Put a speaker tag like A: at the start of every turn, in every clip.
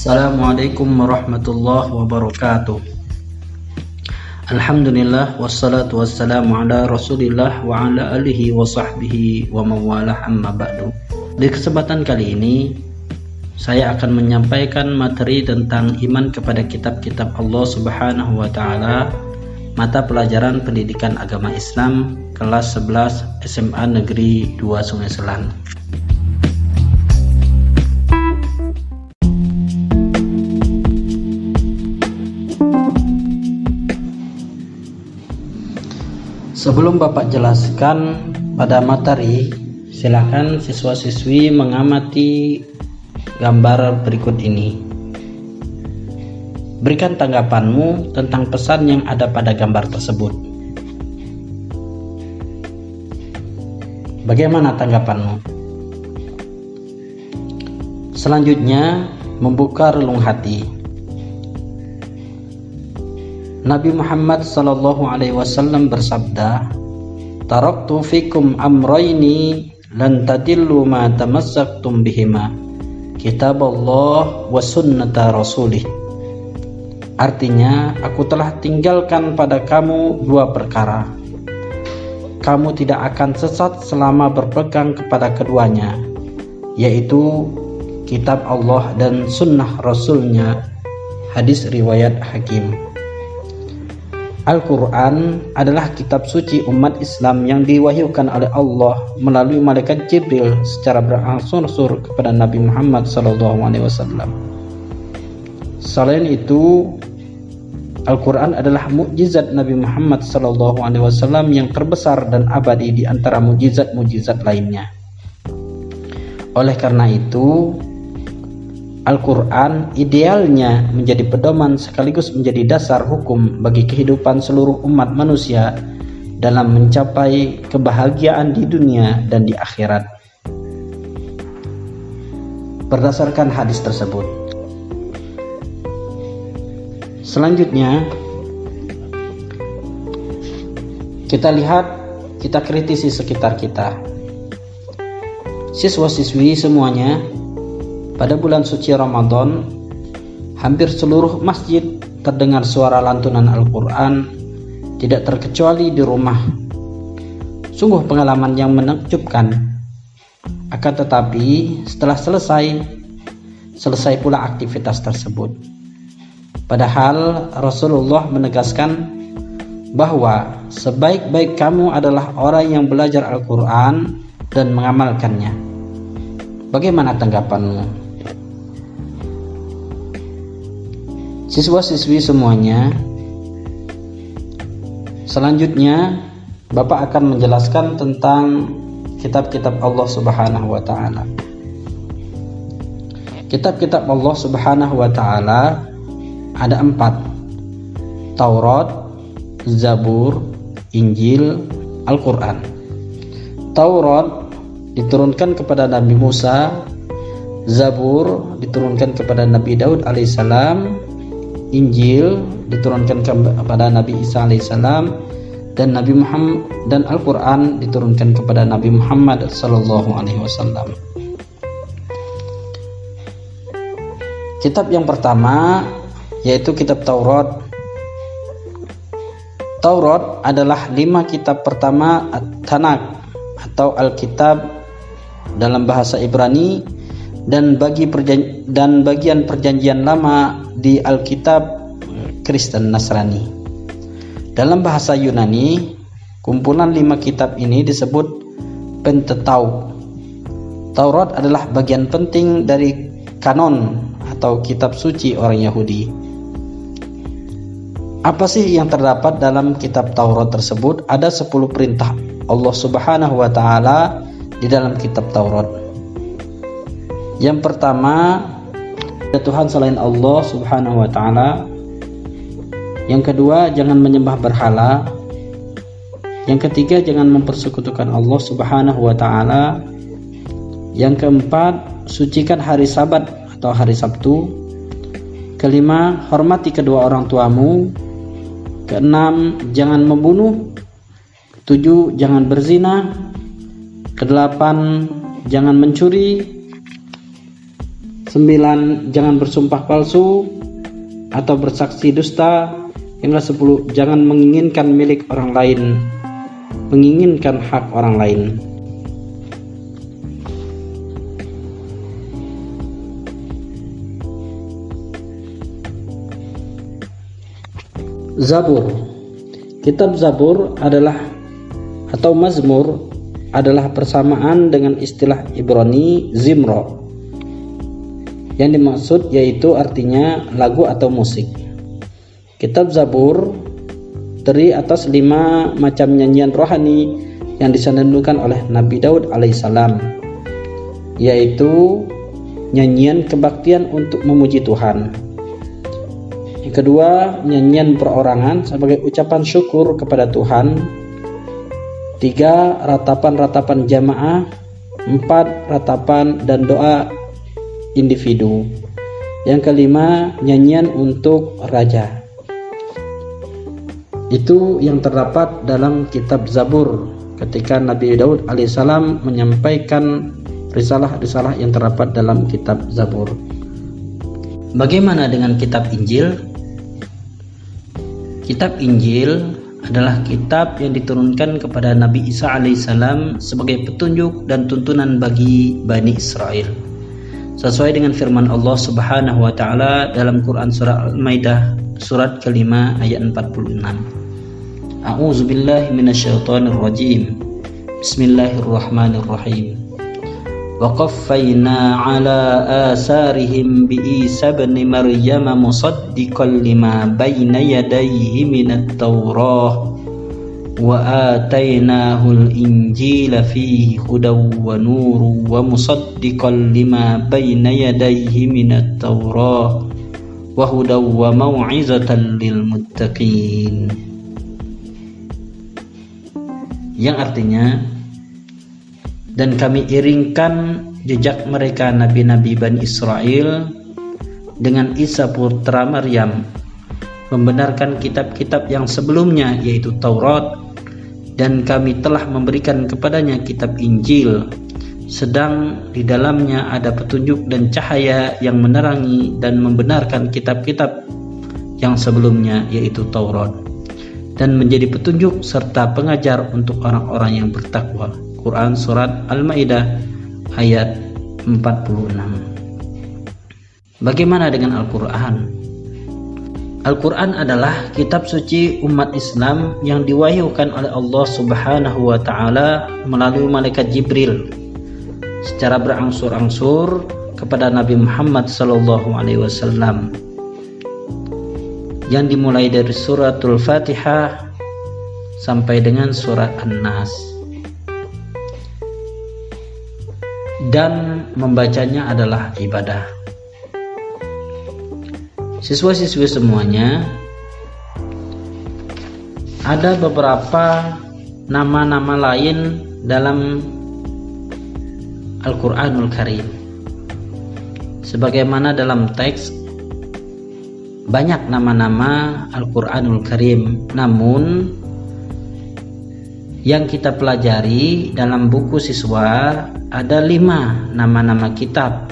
A: Assalamualaikum warahmatullahi wabarakatuh. Alhamdulillah wassalatu wassalamu ala Rasulillah wa ala alihi wa sahbihi wa mawalah amma ba'du. Di kesempatan kali ini saya akan menyampaikan materi tentang iman kepada kitab-kitab Allah Subhanahu wa taala, mata pelajaran pendidikan agama Islam kelas 11 SMA Negeri 2 Sungai Selan. Sebelum Bapak jelaskan pada materi, silakan siswa-siswi mengamati gambar berikut ini. Berikan tanggapanmu tentang pesan yang ada pada gambar tersebut. Bagaimana tanggapanmu? Selanjutnya, membuka relung hati. Nabi Muhammad sallallahu alaihi wasallam bersabda, "Taraktu fikum amrayni lan tadillu ma tamassaktum bihima, kitaballah wa sunnata rasulih." Artinya, aku telah tinggalkan pada kamu dua perkara. Kamu tidak akan sesat selama berpegang kepada keduanya, yaitu kitab Allah dan sunnah Rasulnya. Hadis riwayat Hakim. Al-Quran adalah kitab suci umat Islam yang diwahyukan oleh Allah melalui malaikat Jibril secara berangsur-angsur kepada Nabi Muhammad SAW. Selain itu, Al-Quran adalah mukjizat Nabi Muhammad SAW yang terbesar dan abadi di antara mukjizat-mukjizat lainnya. Oleh karena itu, Al-Quran idealnya menjadi pedoman sekaligus menjadi dasar hukum bagi kehidupan seluruh umat manusia dalam mencapai kebahagiaan di dunia dan di akhirat. Berdasarkan hadis tersebut. Selanjutnya, kita kritisi sekitar kita. Siswa-siswi semuanya, pada bulan suci Ramadan, hampir seluruh masjid terdengar suara lantunan Al-Quran, tidak terkecuali di rumah. Sungguh pengalaman yang menakjubkan. Akan tetapi, setelah selesai pula aktivitas tersebut. Padahal Rasulullah menegaskan bahwa sebaik-baik kamu adalah orang yang belajar Al-Quran dan mengamalkannya. Bagaimana tanggapanmu? Siswa-siswi semuanya, selanjutnya Bapak akan menjelaskan tentang kitab-kitab Allah Subhanahu wa taala. Kitab-kitab Allah Subhanahu wa taala ada 4: Taurat, Zabur, Injil, Al-Quran. Taurat diturunkan kepada Nabi Musa, Zabur diturunkan kepada Nabi Daud alaihissalam, Injil diturunkan kepada Nabi Isa alaihissalam, dan Nabi Muhammad, dan Al-Quran diturunkan kepada Nabi Muhammad sallallahu alaihi wasallam. Kitab yang pertama yaitu kitab Taurat. Taurat adalah 5 kitab pertama Tanakh atau Alkitab dalam bahasa Ibrani dan bagian perjanjian lama di Alkitab Kristen Nasrani. Dalam bahasa Yunani, kumpulan 5 kitab ini disebut Pentateuch. Taurat adalah bagian penting dari kanon atau kitab suci orang Yahudi. Apa sih yang terdapat dalam kitab Taurat tersebut? Ada 10 perintah Allah Subhanahu wa taala di dalam kitab Taurat. Yang pertama, ada Tuhan selain Allah Subhanahu wa taala. Yang kedua, jangan menyembah berhala. Yang ketiga, jangan mempersekutukan Allah Subhanahu wa taala. Yang keempat, sucikan hari Sabat atau hari Sabtu. Kelima, hormati kedua orang tuamu. Keenam, jangan membunuh. Ketujuh, jangan berzina. Kedelapan, jangan mencuri. 9. Jangan bersumpah palsu atau bersaksi dusta. Yang ke-10, jangan menginginkan milik orang lain, menginginkan hak orang lain. Zabur. Kitab Zabur adalah atau Mazmur adalah persamaan dengan istilah Ibrani Zimro. Yang dimaksud yaitu artinya lagu atau musik. Kitab Zabur terdiri atas 5 macam nyanyian rohani yang disandarkan oleh Nabi Daud alaihissalam, yaitu nyanyian kebaktian untuk memuji Tuhan. Yang kedua, nyanyian perorangan sebagai ucapan syukur kepada Tuhan. 3. Ratapan-ratapan jamaah. 4. Ratapan dan doa individu. Yang kelima, nyanyian untuk raja. Itu yang terdapat dalam kitab Zabur ketika Nabi Daud alaihissalam menyampaikan risalah-risalah yang terdapat dalam kitab Zabur. Bagaimana dengan kitab Injil? Kitab Injil adalah kitab yang diturunkan kepada Nabi Isa alaihissalam sebagai petunjuk dan tuntunan bagi Bani Israel, sesuai dengan firman Allah Subhanahu wa taala dalam Quran surah Al-Maidah surat ke-5 ayat 46. A'udzubillahi minasyaitonir rajim. Bismillahirrahmanirrahim. Wa qaffayna 'ala asarihim bi Isa ibn Maryam musaddiqan lima bayna yadayhi minat Taurah wa atainahul injila fihi hudaw wa nuru wa musaddiqan lima bayna yadayhi minat Taurah wa hudaw wa mau'izatan lil muttaqin. Yang artinya, dan kami iringkan jejak mereka nabi-nabi Bani Israel dengan Isa putra Maryam, membenarkan kitab-kitab yang sebelumnya yaitu Taurat, dan kami telah memberikan kepadanya kitab Injil, sedang di dalamnya ada petunjuk dan cahaya yang menerangi dan membenarkan kitab-kitab yang sebelumnya yaitu Taurat, dan menjadi petunjuk serta pengajar untuk orang-orang yang bertakwa. Quran surat Al-Maidah ayat 46. Bagaimana dengan Al-Quran? Al-Quran adalah kitab suci umat Islam yang diwahyukan oleh Allah Subhanahu wa taala melalui malaikat Jibril secara berangsur-angsur kepada Nabi Muhammad sallallahu alaihi wasallam, yang dimulai dari suratul Fatihah sampai dengan surat An-Nas, dan membacanya adalah ibadah. Siswa-siswi semuanya, ada beberapa nama-nama lain dalam Al-Quranul Karim. Sebagaimana dalam teks, banyak nama-nama Al-Quranul Karim, namun yang kita pelajari dalam buku siswa ada 5 nama-nama kitab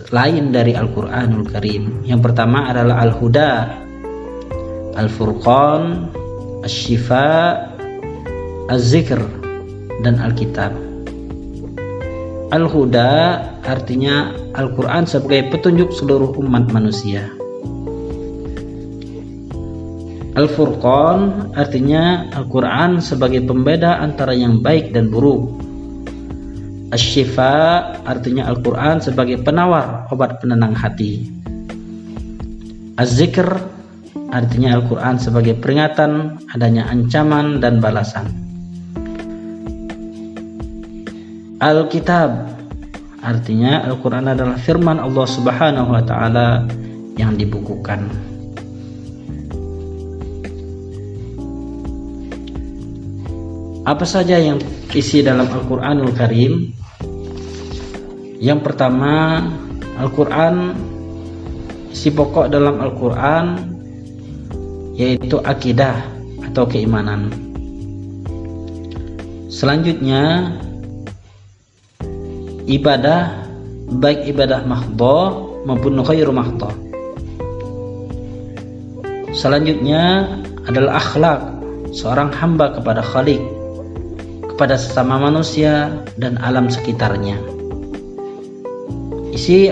A: lain dari Al-Quranul Karim. Yang pertama adalah Al-Huda, Al-Furqan, Asy-Syifa, Az-Zikr, dan Al-Kitab. Al-Huda artinya Al-Quran sebagai petunjuk seluruh umat manusia. Al-Furqan artinya Al-Quran sebagai pembeda antara yang baik dan buruk. Asy-Syifa artinya Al-Quran sebagai penawar obat penenang hati. Az-Zikr artinya Al-Quran sebagai peringatan adanya ancaman dan balasan. Al-Kitab artinya Al-Quran adalah firman Allah Subhanahu wa taala yang dibukukan. Apa saja yang isi dalam Al-Quranul Karim? Yang pertama, Al-Quran, isi pokok dalam Al-Quran yaitu akidah atau keimanan. Selanjutnya, ibadah baik ibadah mahdhah maupun ghairu mahdhah. Selanjutnya adalah akhlak seorang hamba kepada Khalik, kepada sesama manusia dan alam sekitarnya. Isi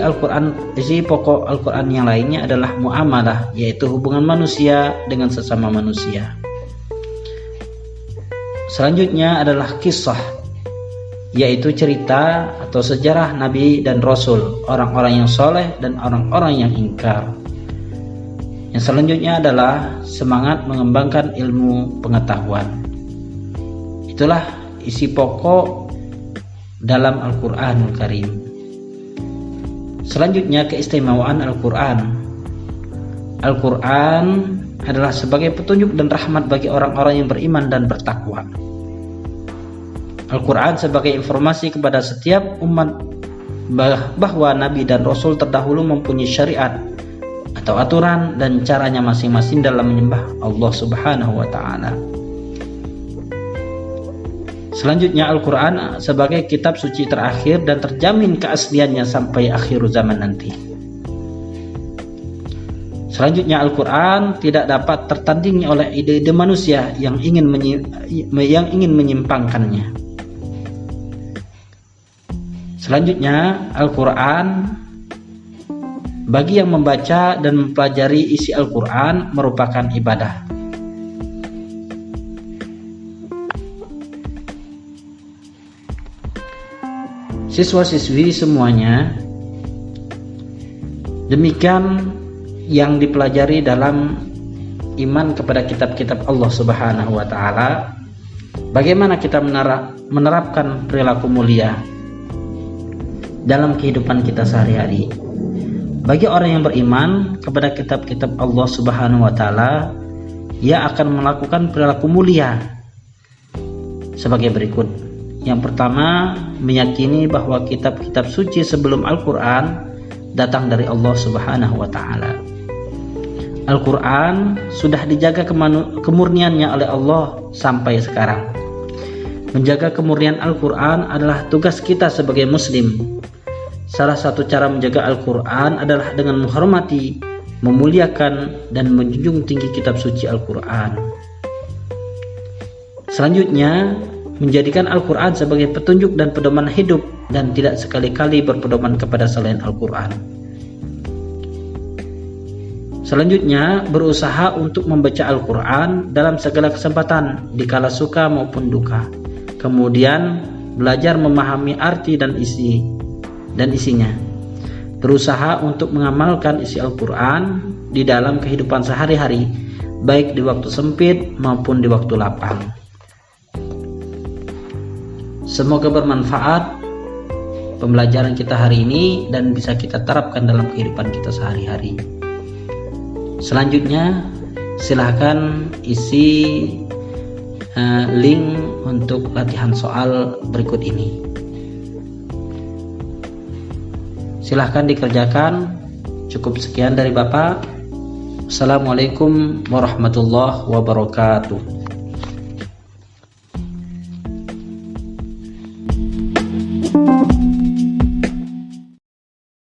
A: pokok Al-Quran yang lainnya adalah muamalah, yaitu hubungan manusia dengan sesama manusia. Selanjutnya adalah kisah, yaitu cerita atau sejarah Nabi dan Rasul, orang-orang yang soleh dan orang-orang yang ingkar. Yang selanjutnya adalah semangat mengembangkan ilmu pengetahuan. Itulah isi pokok dalam Al-Quranul Karim. Selanjutnya keistimewaan Al-Quran. Al-Quran adalah sebagai petunjuk dan rahmat bagi orang-orang yang beriman dan bertakwa. Al-Quran sebagai informasi kepada setiap umat bahwa Nabi dan Rasul terdahulu mempunyai syariat atau aturan dan caranya masing-masing dalam menyembah Allah Subhanahu wa Ta'ala. Selanjutnya Al-Quran sebagai kitab suci terakhir dan terjamin keasliannya sampai akhir zaman nanti. Selanjutnya Al-Quran tidak dapat tertandingi oleh ide-ide manusia yang ingin menyimpangkannya. Selanjutnya Al-Quran bagi yang membaca dan mempelajari isi Al-Quran merupakan ibadah. Siswa-siswi semuanya, demikian yang dipelajari dalam iman kepada kitab-kitab Allah Subhanahu wa Ta'ala. Bagaimana kita menerapkan perilaku mulia dalam kehidupan kita sehari-hari. Bagi orang yang beriman kepada kitab-kitab Allah Subhanahu wa Ta'ala, ia akan melakukan perilaku mulia sebagai berikut. Yang pertama, meyakini bahwa kitab-kitab suci sebelum Al-Quran datang dari Allah Subhanahu wa Ta'ala. Al-Quran sudah dijaga kemurniannya oleh Allah sampai sekarang. Menjaga kemurnian Al-Quran adalah tugas kita sebagai muslim. Salah satu cara menjaga Al-Quran adalah dengan menghormati, memuliakan, dan menjunjung tinggi kitab suci Al-Quran. Selanjutnya, menjadikan Al-Quran sebagai petunjuk dan pedoman hidup dan tidak sekali-kali berpedoman kepada selain Al-Quran. Selanjutnya, berusaha untuk membaca Al-Quran dalam segala kesempatan, dikala suka maupun duka. Kemudian, belajar memahami arti dan isinya. Berusaha untuk mengamalkan isi Al-Quran di dalam kehidupan sehari-hari, baik di waktu sempit maupun di waktu lapang. Semoga bermanfaat pembelajaran kita hari ini dan bisa kita terapkan dalam kehidupan kita sehari-hari. Selanjutnya, silahkan isi link untuk latihan soal berikut ini. Silahkan dikerjakan. Cukup sekian dari Bapak. Assalamualaikum warahmatullahi wabarakatuh.